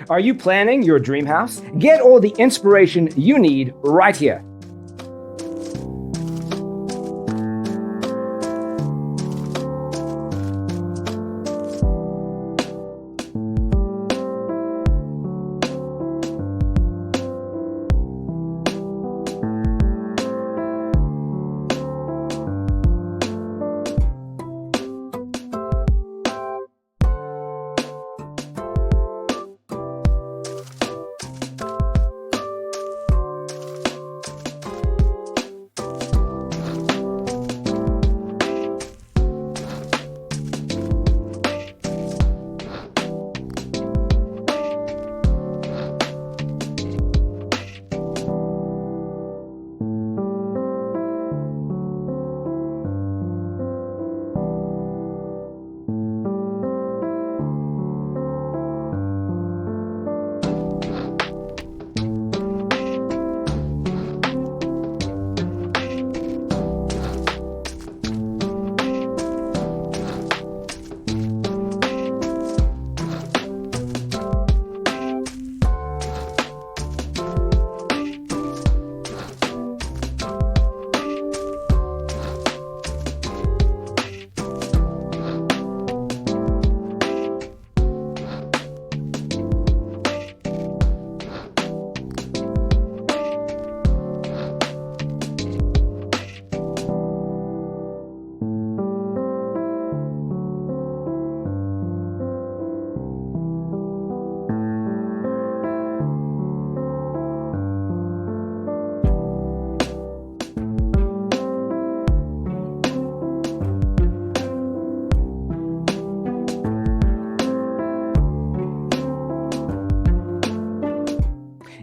Are you planning your dream house? Get all the inspiration you need right here.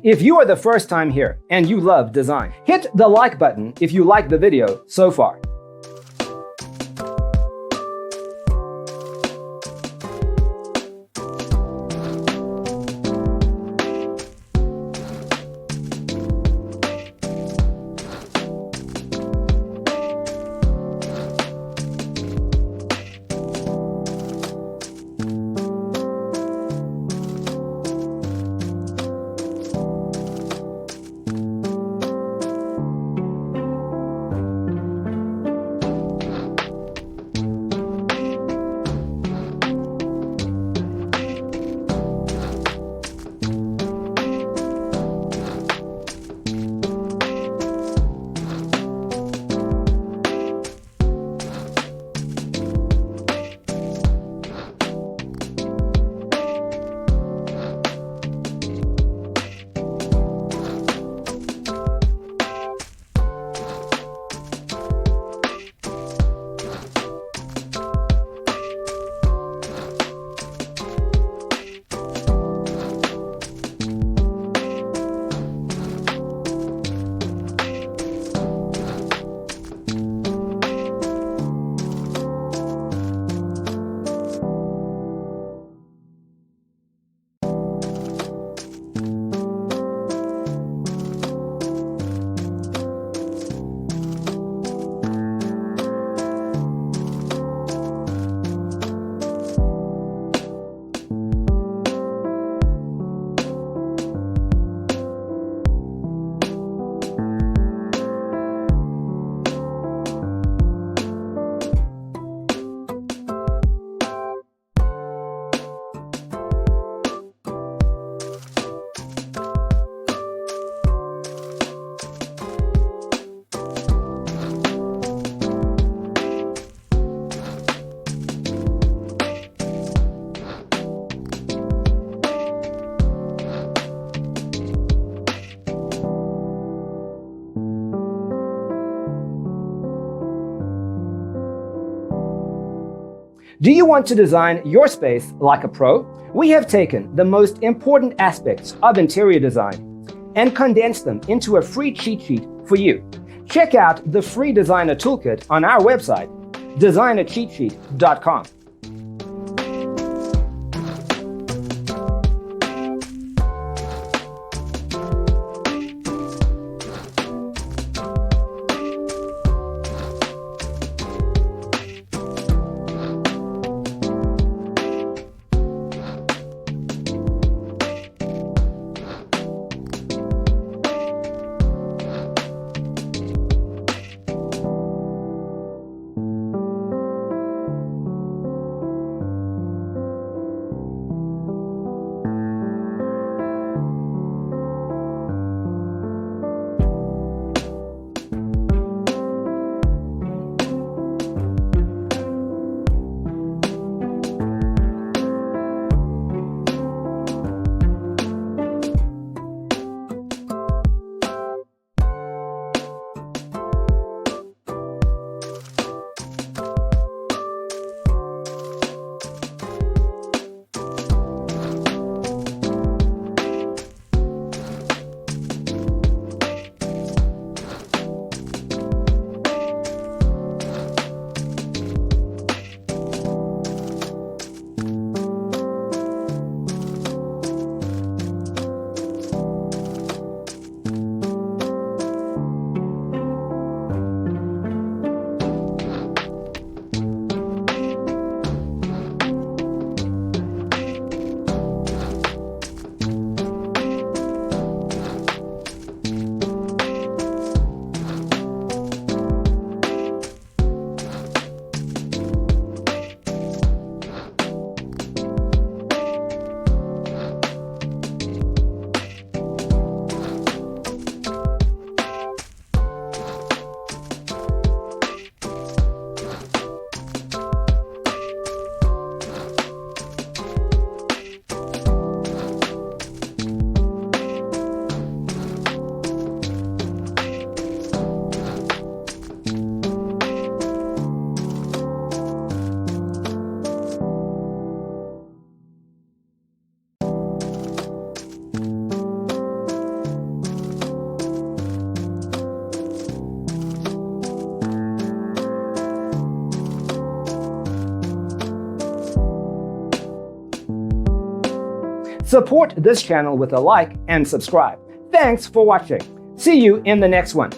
If you are the first time here and you love design, hit the like button if you like the video so far. Do you want to design your space like a pro? We have taken the most important aspects of interior design and condensed them into a free cheat sheet for you. Check out the free designer toolkit on our website, designercheatsheet.com. Support this channel with a like and subscribe. Thanks for watching. See you in the next one.